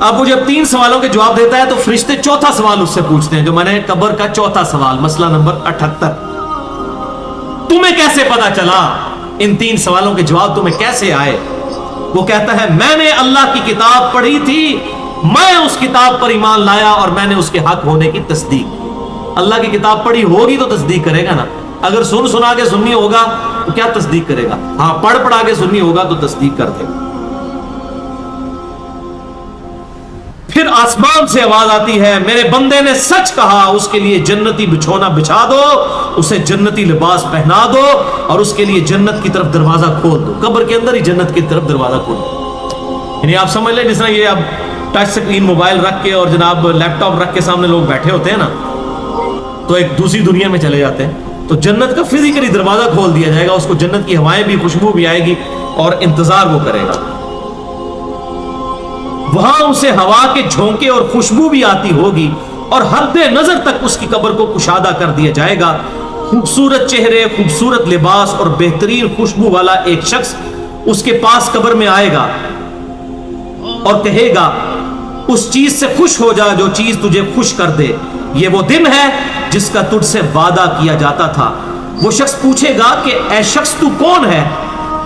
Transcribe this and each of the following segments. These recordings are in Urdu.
اب وہ جب 3 سوالوں کے جواب دیتا ہے تو فرشتے چوتھا سوال اس سے پوچھتے ہیں، جو میں نے قبر کا چوتھا سوال، مسئلہ نمبر 78، تمہیں کیسے پتا چلا؟ ان 3 سوالوں کے جواب تمہیں کیسے آئے؟ وہ کہتا ہے میں نے اللہ کی کتاب پڑھی تھی، میں اس کتاب پر ایمان لایا اور میں نے اس کے حق ہونے کی تصدیق۔ اللہ کی کتاب پڑھی ہوگی تو تصدیق کرے گا نا، اگر سنا کے سنی ہوگا تو کیا تصدیق کرے گا؟ ہاں پڑھا کے سنی ہوگا تو تصدیق کر دے گا۔ پھر آسمان سے آواز آتی ہے میرے بندے نے سچ کہا، اس کے لیے جنتی بچھونا بچھا دو، اسے جنتی لباس پہنا دو اور اس کے لیے جنت کی طرف دروازہ کھول دو۔ قبر کے اندر ہی جنت کی طرف دروازہ کھول دو۔ یعنی آپ سمجھ لیں جس طرح یہ اب ٹچ سکرین موبائل رکھ کے اور جناب لیپ ٹاپ رکھ کے سامنے لوگ بیٹھے ہوتے ہیں نا، تو ایک دوسری دنیا میں چلے جاتے ہیں، تو جنت کا فزیکلی دروازہ کھول دیا جائے گا، اس کو جنت کی ہوائیں بھی، خوشبو بھی آئے گی اور انتظار وہ کرے گا۔ وہاں اسے ہوا کے جھونکے اور خوشبو بھی آتی ہوگی اور حد نظر تک اس کی قبر کو کشادہ کر دیا جائے گا۔ خوبصورت چہرے، خوبصورت لباس اور بہترین خوشبو والا ایک شخص اس کے پاس قبر میں آئے گا اور کہے گا اس چیز سے خوش ہو جا جو چیز تجھے خوش کر دے، یہ وہ دن ہے جس کا تجھ سے وعدہ کیا جاتا تھا۔ وہ شخص پوچھے گا کہ اے شخص تو کون ہے؟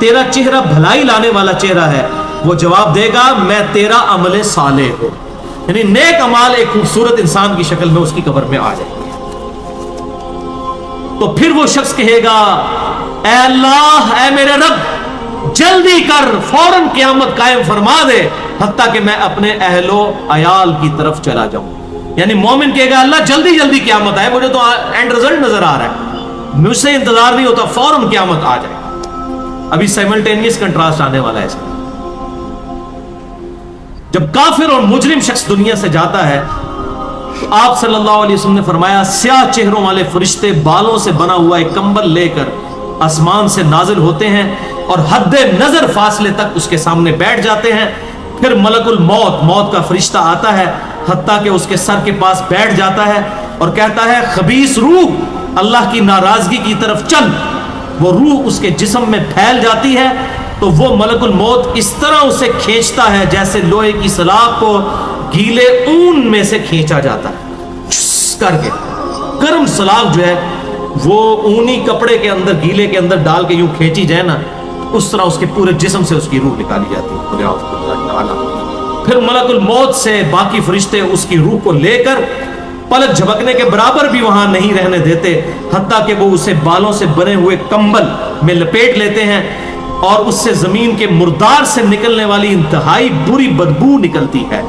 تیرا چہرہ بھلائی لانے والا چہرہ ہے۔ وہ جواب دے گا میں تیرا عمل صالح ہوں، یعنی نیک عمال ایک خوبصورت انسان کی شکل میں اس کی قبر میں آ جائے گا۔ تو پھر وہ شخص کہے گا اے اللہ، اے میرے رب، جلدی کر، فوراً قیامت قائم فرما دے حتیٰ کہ میں اپنے اہل و عیال کی طرف چلا جاؤں۔ یعنی مومن کہے گا اللہ جلدی جلدی قیامت آئے، مجھے تو اینڈ رزلٹ نظر آ رہا ہے، مجھ سے انتظار نہیں ہوتا، فوراً قیامت آ جائے۔ ابھی سائملٹینیس کنٹراسٹ آنے والا ہے اس میں۔ جب کافر اور مجرم شخص دنیا سے جاتا ہے تو آپ صلی اللہ علیہ وسلم نے فرمایا سیاہ چہروں والے فرشتے بالوں سے بنا ہوا ایک کمبل لے کر آسمان سے نازل ہوتے ہیں اور حد نظر فاصلے تک اس کے سامنے بیٹھ جاتے ہیں۔ پھر ملک الموت، موت کا فرشتہ آتا ہے حتیٰ کہ اس کے سر کے پاس بیٹھ جاتا ہے اور کہتا ہے خبیث روح، اللہ کی ناراضگی کی طرف چل۔ وہ روح اس کے جسم میں پھیل جاتی ہے تو وہ ملک الموت اس طرح اسے کھینچتا ہے جیسے لوہے کی سلاخ کو گیلے اون میں سے کھینچا جاتا ہے، چھس کر کے۔ گرم سلاخ جو ہے وہ اونی کپڑے کے اندر، گیلے کے اندر ڈال کے یوں کھینچی جائے نا، اس طرح اس کے پورے جسم سے اس کی روح نکالی جاتی ہے۔ پھر ملک الموت سے باقی فرشتے اس کی روح کو لے کر پلک جھپکنے کے برابر بھی وہاں نہیں رہنے دیتے حتیٰ کہ وہ اسے بالوں سے بنے ہوئے کمبل میں لپیٹ لیتے ہیں اور اس سے زمین کے مردار سے نکلنے والی انتہائی بری بدبو نکلتی ہے۔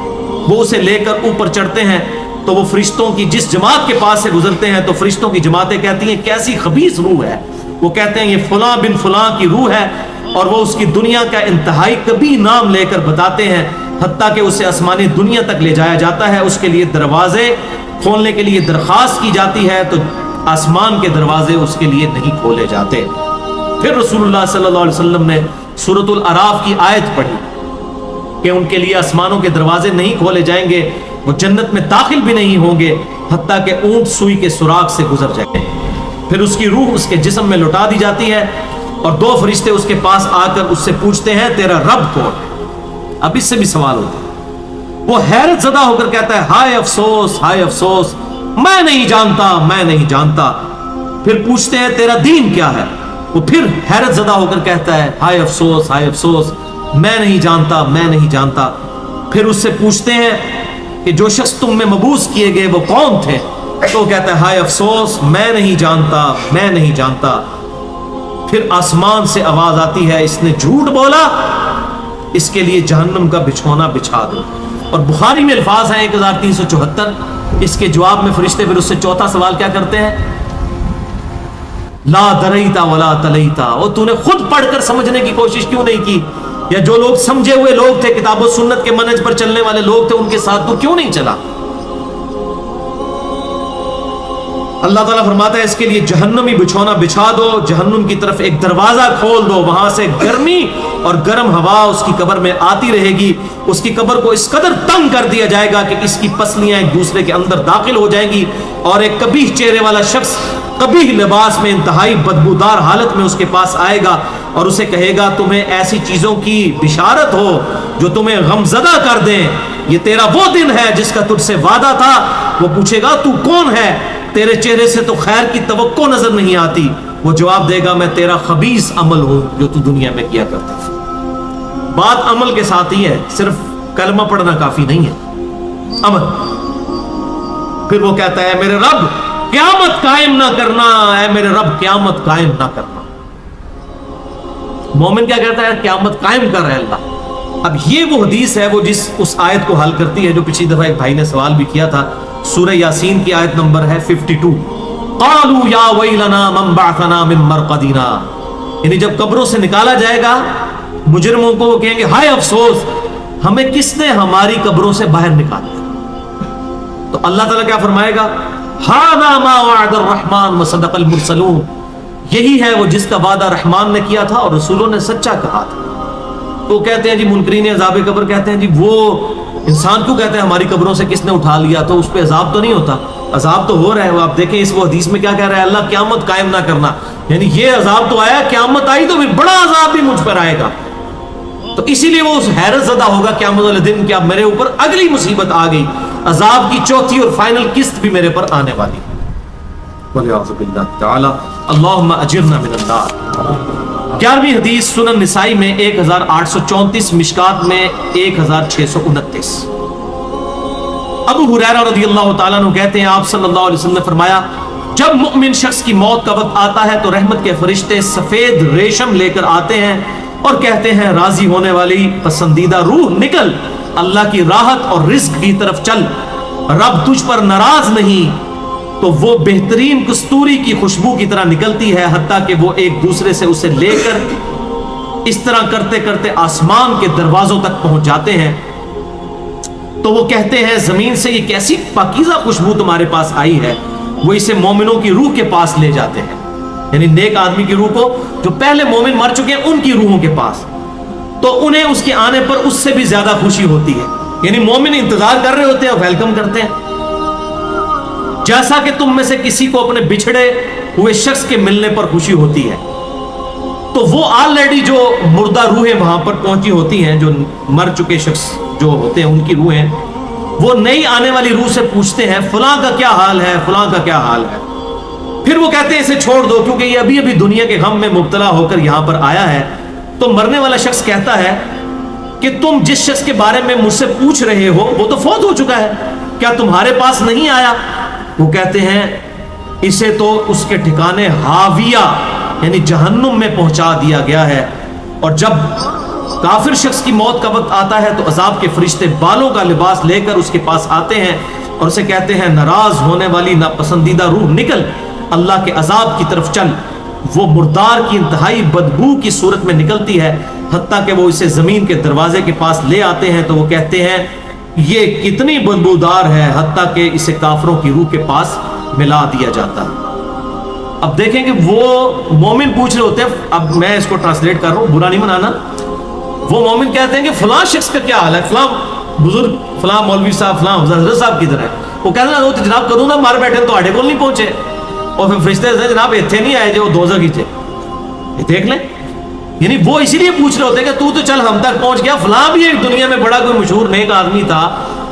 وہ اسے لے کر اوپر چڑھتے ہیں تو وہ فرشتوں کی جس جماعت کے پاس سے گزرتے ہیں تو فرشتوں کی جماعتیں کہتی ہیں کیسی خبیث روح ہے۔ وہ کہتے ہیں یہ فلاں بن فلاں کی روح ہے، اور وہ اس کی دنیا کا انتہائی کبھی نام لے کر بتاتے ہیں حتیٰ کہ اسے آسمانی دنیا تک لے جایا جاتا ہے۔ اس کے لیے دروازے کھولنے کے لیے درخواست کی جاتی ہے تو آسمان کے دروازے اس کے لیے نہیں کھولے جاتے۔ پھر رسول اللہ صلی اللہ علیہ وسلم نے سورۃ الاعراف کی آیت پڑھی کہ ان کے لیے آسمانوں کے دروازے نہیں کھولے جائیں گے، وہ جنت میں داخل بھی نہیں ہوں گے حتیٰ کہ اونٹ سوئی کے سوراخ سے گزر جائیں گے۔ پھر اس کی روح اس کے جسم میں لوٹا دی جاتی ہے اور 2 فرشتے اس کے پاس آ کر اس سے پوچھتے ہیں تیرا رب کون ہے؟ اب اس سے بھی سوال ہوتا ہے۔ وہ حیرت زدہ ہو کر کہتا ہے ہائے افسوس، ہائے افسوس، میں نہیں جانتا، میں نہیں جانتا۔ پھر پوچھتے ہیں تیرا دین کیا ہے؟ وہ پھر حیرت زدہ ہو کر کہتا ہے ہائے افسوس، ہائے افسوس، میں نہیں جانتا، میں نہیں جانتا۔ پھر اس سے پوچھتے ہیں کہ جو شخص تم میں مبعوث کیے گئے وہ کون تھے؟ تو کہتا ہے ہائے افسوس، میں نہیں جانتا، میں نہیں جانتا۔ پھر آسمان سے آواز آتی ہے اس نے جھوٹ بولا، اس کے لیے جہنم کا بچھونا بچھا دو۔ اور بخاری میں الفاظ ہیں 1374۔ اس کے جواب میں فرشتے پھر اس سے چوتھا سوال کیا کرتے ہیں؟ لا دریتا ولا تلیتا، اور تو نے خود پڑھ کر سمجھنے کی کوشش کیوں نہیں کی؟ یا جو لوگ سمجھے ہوئے لوگ تھے، کتاب و سنت کے منہج پر چلنے والے لوگ تھے، ان کے ساتھ تو کیوں نہیں چلا؟ اللہ تعالیٰ فرماتا ہے اس کے لیے جہنمی بچھونا بچھا دو، جہنم کی طرف ایک دروازہ کھول دو، وہاں سے گرمی اور گرم ہوا اس کی قبر میں آتی رہے گی۔ اس کی قبر کو اس قدر تنگ کر دیا جائے گا کہ اس کی پسلیاں ایک دوسرے کے اندر داخل ہو جائیں گی، اور ایک قبیح چہرے والا شخص قبیح لباس میں انتہائی بدبودار حالت میں اس کے پاس آئے گا اور اسے کہے گا تمہیں ایسی چیزوں کی بشارت ہو جو تمہیں غمزدہ کر دیں، یہ تیرا وہ دن ہے جس کا تجھ سے وعدہ تھا. وہ پوچھے گا تو کون ہے, تیرے چہرے سے تو خیر کی توقع نظر نہیں آتی. وہ جواب دے گا میں تیرا خبیث عمل ہوں جو تو دنیا میں کیا کرتا تھا. بات عمل کے ساتھ ہی ہے, صرف کلمہ پڑھنا کافی نہیں ہے, عمل. پھر وہ کہتا ہے میرے رب قیامت قائم نہ کرنا, اے میرے رب قیامت قائم نہ کرنا. مومن کیا کہتا ہے؟ قیامت قائم کر رہے اللہ. اب یہ وہ حدیث ہے وہ جس اس آیت کو حل کرتی ہے جو پچھلی دفعہ ایک بھائی نے سوال بھی کیا تھا. سورہ یاسین کی آیت نمبر ہے 52. قالوا یا ویلنا من بعثنا من مرقدنا, یعنی جب قبروں سے نکالا جائے گا مجرموں کو, وہ کہیں گے ہائے افسوس ہمیں کس نے ہماری قبروں سے باہر نکالا. تو اللہ تعالیٰ کیا فرمائے گا؟ ھذا ما وعد الرحمن وصدق المرسلون, یہی ہے وہ جس کا وعدہ رحمان نے کیا تھا اور رسولوں نے سچا کہا تھا. تو کہتے ہیں جی منکرین عذاب قبر کہتے ہیں جی وہ انسان کیوں کہتے ہیں ہماری قبروں سے کس نے اٹھا لیا, تو اس پہ عذاب تو نہیں ہوتا؟ عذاب تو ہو رہا ہے. وہ آپ دیکھیں اس وہ حدیث میں کیا کہہ رہا ہے اللہ, قیامت قائم نہ کرنا, یعنی یہ عذاب تو آیا, قیامت آئی تو پھر بڑا عذاب بھی مجھ پر آئے گا. تو اسی لیے وہ اس حیرت زدہ ہوگا قیامت والے دن کہ اب میرے اوپر اگلی مصیبت آ گئی, عذاب کی چوتھی اور فائنل قسط بھی میرے پر آنے والی. وَلِعَوْذُ بِاللَّهِ تَعَالَى اللہم اجرنا من النار. 11ویں حدیث سنن نسائی میں 1834, مشکات میں 1629. ابو ہریرہ رضی اللہ تعالیٰ عنہ کہتے ہیں آپ صلی اللہ علیہ وسلم نے فرمایا جب مؤمن شخص کی موت کا وقت آتا ہے تو رحمت کے فرشتے سفید ریشم لے کر آتے ہیں اور کہتے ہیں راضی ہونے والی پسندیدہ روح نکل, اللہ کی راحت اور رزق کی طرف چل, رب تجھ پر ناراض نہیں. تو وہ بہترین کستوری کی خوشبو کی طرح نکلتی ہے حتیٰ کہ وہ ایک دوسرے سے اسے لے کر اس طرح کرتے کرتے آسمان کے دروازوں تک پہنچ جاتے ہیں. تو وہ کہتے ہیں زمین سے یہ کیسی پاکیزہ خوشبو تمہارے پاس آئی ہے. وہ اسے مومنوں کی روح کے پاس لے جاتے ہیں, یعنی نیک آدمی کی روح کو, جو پہلے مومن مر چکے ہیں ان کی روحوں کے پاس. تو انہیں اس کے آنے پر اس سے بھی زیادہ خوشی ہوتی ہے, یعنی مومن انتظار کر رہے ہوتے ہیں اور ویلکم کرتے ہیں. جیسا کہ تم میں سے کسی کو اپنے بچھڑے ہوئے شخص کے ملنے پر خوشی ہوتی ہے. تو وہ آلریڈی جو مردہ روحیں وہاں پر پہنچی ہوتی ہیں, جو مر چکے شخص جو ہوتے ہیں ان کی روحیں, وہ نئی آنے والی روح سے پوچھتے ہیں فلاں کا کیا حال ہے, فلاں کا کیا حال ہے. پھر وہ کہتے ہیں اسے چھوڑ دو کیونکہ یہ ابھی ابھی دنیا کے غم میں مبتلا ہو کر یہاں پر آیا ہے. تو مرنے والا شخص کہتا ہے کہ تم جس شخص کے بارے میں مجھ سے پوچھ رہے ہو وہ تو فوت ہو چکا ہے, کیا تمہارے پاس نہیں آیا؟ وہ کہتے ہیں اسے تو اس کے ٹھکانے ہاویہ یعنی جہنم میں پہنچا دیا گیا ہے. اور جب کافر شخص کی موت کا وقت آتا ہے تو عذاب کے فرشتے بالوں کا لباس لے کر اس کے پاس آتے ہیں اور اسے کہتے ہیں ناراض ہونے والی ناپسندیدہ روح نکل, اللہ کے عذاب کی طرف چل. وہ مردار کی انتہائی بدبو کی صورت میں نکلتی ہے حتیٰ کہ وہ اسے زمین کے دروازے کے پاس لے آتے ہیں. تو وہ کہتے ہیں یہ کتنی بدبودار ہے, حتیٰ کہ اسے کافروں کی روح کے پاس ملا دیا جاتا ہے. اب دیکھیں کہ وہ مومن پوچھ رہے ہوتے ہیں, اب میں اس کو ٹرانسلیٹ کر رہا ہوں, برا نہیں منانا. وہ مومن کہتے ہیں کہ فلاں شخص کا کیا حال ہے, فلاں بزرگ, فلاں مولوی صاحب, فلاں حضرت صاحب کدھر ہے. وہ کہتے ہیں وہ تو جناب کدوں نہ مار بیٹھے تو آڈے کول نہیں پہنچے. اور پھر فرشتے جناب اتنے نہیں آئے جو دوزخ ہی تھے, دیکھ لیں. یعنی وہ اسی لیے پوچھ رہے ہوتے ہیں کہ تو چل ہم تک پہنچ گیا, فلاں بھی ایک دنیا میں بڑا کوئی مشہور نیک آدمی تھا,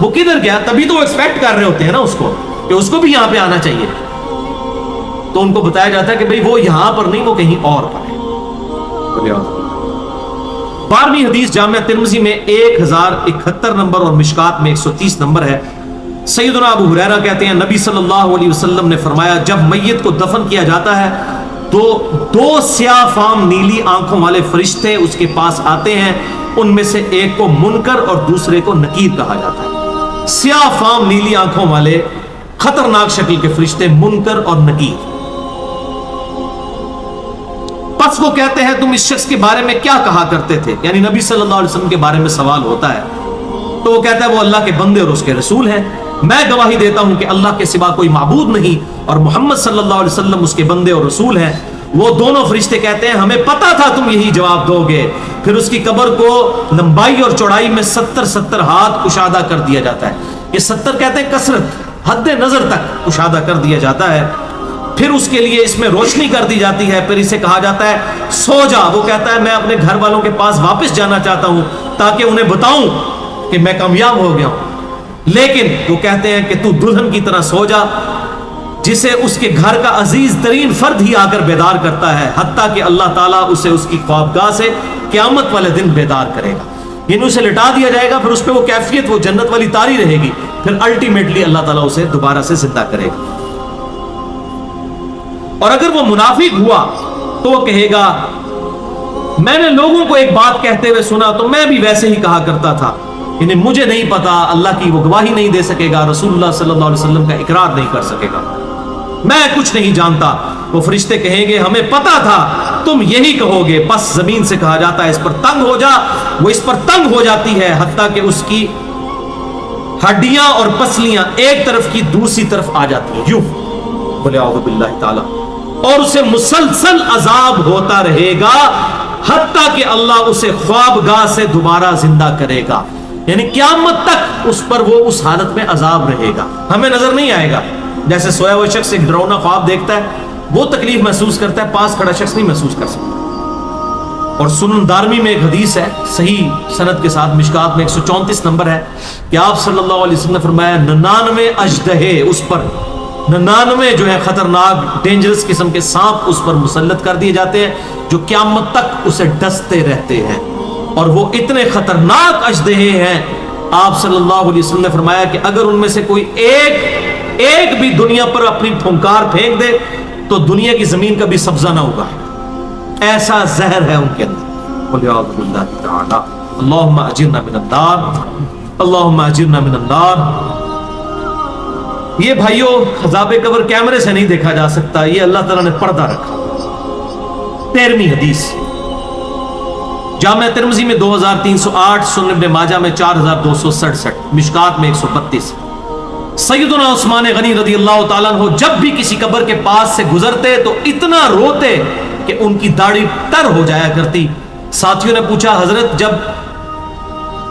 وہ کدھر گیا؟ تبھی تو وہ ایکسپیکٹ کر رہے ہوتے ہیں نا اس کو کہ اس کو بھی یہاں پہ آنا چاہیے. تو ان کو بتایا جاتا ہے کہ بھئی وہ یہاں پر نہیں, وہ کہیں اور پر ہے. 12ویں حدیث جامعہ ترمذی میں 1071 نمبر اور مشکات میں 130 نمبر ہے. سیدنا ابو ہریرہ کہتے ہیں نبی صلی اللہ علیہ وسلم نے فرمایا جب میت کو دفن کیا جاتا ہے تو 2 سیاہ فام نیلی آنکھوں والے فرشتے اس کے پاس آتے ہیں. ان میں سے ایک کو منکر اور دوسرے کو نکیر کہا جاتا ہے. سیاہ فام نیلی آنکھوں والے خطرناک شکل کے فرشتے منکر اور نکیر. پس وہ کہتے ہیں تم اس شخص کے بارے میں کیا کہا کرتے تھے, یعنی نبی صلی اللہ علیہ وسلم کے بارے میں سوال ہوتا ہے. تو وہ کہتا ہے وہ اللہ کے بندے اور اس کے رسول ہیں. میں گواہی دیتا ہوں کہ اللہ کے سوا کوئی معبود نہیں اور محمد صلی اللہ علیہ وسلم اس کے بندے اور رسول ہیں. وہ دونوں فرشتے کہتے ہیں ہمیں پتا تھا تم یہی جواب دو گے. پھر اس کی قبر کو لمبائی اور چوڑائی میں 70 ہاتھ کشادہ کر دیا جاتا ہے. یہ 70 کہتے ہیں کثرت, حد نظر تک کشادہ کر دیا جاتا ہے. پھر اس کے لیے اس میں روشنی کر دی جاتی ہے. پھر اسے کہا جاتا ہے سو جا. وہ کہتا ہے میں اپنے گھر والوں کے پاس واپس جانا چاہتا ہوں تاکہ انہیں بتاؤں کہ میں کامیاب ہو گیا ہوں. لیکن وہ کہتے ہیں کہ تو دلہن کی طرح سو جا، جسے اس کے گھر کا عزیز ترین فرد ہی آ کر بیدار کرتا ہے، حتیٰ کہ اللہ تعالیٰ اسے اس کی خوابگاہ سے قیامت والے دن بیدار کرے گا، یعنی اسے لٹا دیا جائے گا، پھر اس پہ وہ کیفیت وہ جنت والی تاری رہے گی، پھر الٹیمیٹلی اللہ تعالیٰ اسے دوبارہ سے زندہ کرے گا۔ اور اگر وہ منافق ہوا تو وہ کہے گا میں نے لوگوں کو ایک بات کہتے ہوئے سنا تو میں بھی ویسے ہی کہا کرتا تھا، یعنی مجھے نہیں پتا، اللہ کی وہ گواہی نہیں دے سکے گا، رسول اللہ صلی اللہ علیہ وسلم کا اقرار نہیں کر سکے گا، میں کچھ نہیں جانتا۔ وہ فرشتے کہیں گے ہمیں پتا تھا تم یہی کہو گے، بس زمین سے کہا جاتا ہے اس پر تنگ ہو جا، وہ اس پر تنگ ہو جاتی ہے حتیٰ کہ اس کی ہڈیاں اور پسلیاں ایک طرف کی دوسری طرف آ جاتی ہیں، یوں بولے اعوذ باللہ تعالی، اور اسے مسلسل عذاب ہوتا رہے گا حتیٰ کہ اللہ اسے خوابگاہ سے دوبارہ زندہ کرے گا، یعنی قیامت تک اس پر وہ اس حالت میں عذاب رہے گا، ہمیں نظر نہیں آئے گا۔ جیسے سویا ہوا شخص ایک ڈراؤنا خواب دیکھتا ہے، وہ تکلیف محسوس کرتا ہے، پاس کھڑا شخص نہیں محسوس کر سکتا۔ اور سنن دارمی میں ایک حدیث ہے صحیح سند کے ساتھ، مشکات میں 134 نمبر ہے کہ آپ صلی اللہ علیہ وسلم نے فرمایا 99 اژدہے اس پر، 99 جو ہے خطرناک ڈینجرس قسم کے سانپ اس پر مسلط کر دیے جاتے ہیں جو قیامت تک اسے ڈستے رہتے ہیں، اور وہ اتنے خطرناک اژدہے ہیں، آپ صلی اللہ علیہ وسلم نے فرمایا کہ اگر ان میں سے کوئی ایک بھی دنیا پر اپنی پھنکار پھینک دے تو دنیا کی زمین کا بھی سبزہ نہ ہوگا، ایسا زہر ہے ان کے اندر۔ قل اعوذ باللہ تعالی اللہم اجرنا من النار، اللہم اجرنا من النار۔ یہ بھائیوں عذاب قبر کیمرے سے نہیں دیکھا جا سکتا، یہ اللہ تعالیٰ نے پردہ رکھا۔ 13ویں حدیث جامع ترمذی میں 2308، سنن ابن ماجہ میں 4267، مشکات میں 132۔ سیدنا عثمان غنی رضی اللہ تعالیٰ عنہ جب بھی کسی قبر کے پاس سے گزرتے تو اتنا روتے کہ ان کی داڑھی تر ہو جایا کرتی۔ ساتھیوں نے پوچھا حضرت جب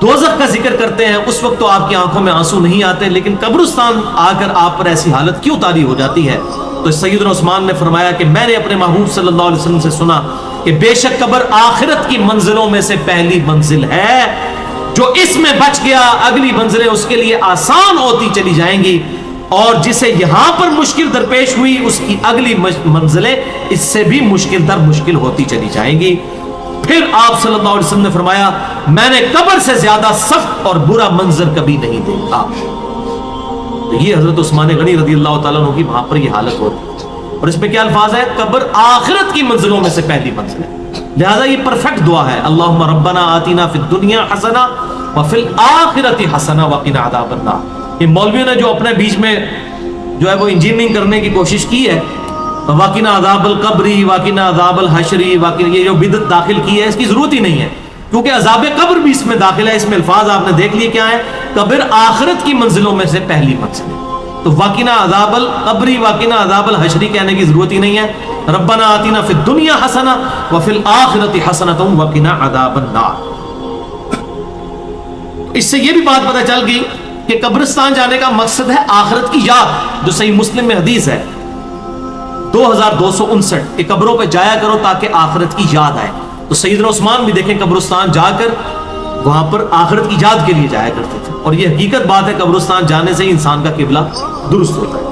دوزخ کا ذکر کرتے ہیں اس وقت تو آپ کی آنکھوں میں آنسو نہیں آتے، لیکن قبرستان آ کر آپ پر ایسی حالت کیوں طاری ہو جاتی ہے؟ تو سیدنا عثمان نے فرمایا کہ میں نے اپنے محبوب صلی اللہ علیہ وسلم سے سنا کہ بے شک قبر آخرت کی منزلوں میں سے پہلی منزل ہے، جو اس میں بچ گیا اگلی منزلیں اس کے لیے آسان ہوتی چلی جائیں گی، اور جسے یہاں پر مشکل درپیش ہوئی اس کی اگلی منزلیں اس سے بھی مشکل در مشکل ہوتی چلی جائیں گی۔ پھر آپ صلی اللہ علیہ وسلم نے فرمایا میں نے قبر سے زیادہ سخت اور برا منظر کبھی نہیں دیکھا۔ تو یہ حضرت عثمان غنی رضی اللہ تعالیٰ عنہ کی وہاں پر یہ حالت ہوتی، اور اس میں کیا الفاظ ہے؟ قبر آخرت کی منزلوں میں سے پہلی منزل ہے، لہذا یہ پرفیکٹ دعا ہے، اللہم ربنا آتینا فی الدنیا حسنہ وفی الآخرۃ حسنہ وقنا عذاب النار۔ یہ مولویوں نے جو اپنے بیچ میں جو ہے وہ انجینئرنگ کرنے کی کوشش کی ہے، وقنا عذاب القبری، وقنا عذاب الحشری، یہ جو بدعت داخل کی ہے اس کی ضرورت ہی نہیں ہے، کیونکہ عذاب قبر بھی اس میں داخل ہے۔ اس میں الفاظ آپ نے دیکھ لیے کیا ہے، قبر آخرت کی منزلوں میں سے پہلی منزل ہے، تو وقنا عذاب القبری وقنا عذاب الحشری کہنے کی ضرورت ہی نہیں ہے۔ ربنا آتینا فی الدنیا حسنہ وفی الآخرۃ حسنۃ وقنا عذاب النار۔ اس سے یہ بھی بات پتہ چل گئی کہ قبرستان جانے کا مقصد ہے آخرت کی یاد، جو صحیح مسلم میں حدیث ہے 2259 کہ قبروں پہ جایا کرو تاکہ آخرت کی یاد آئے۔ تو سیدنا عثمان بھی دیکھیں قبرستان جا کر وہاں پر آخرت کی یاد کے لیے جایا کرتے تھے، اور یہ حقیقت بات ہے قبرستان جانے سے ہی انسان کا قبلہ درست ہوتا ہے۔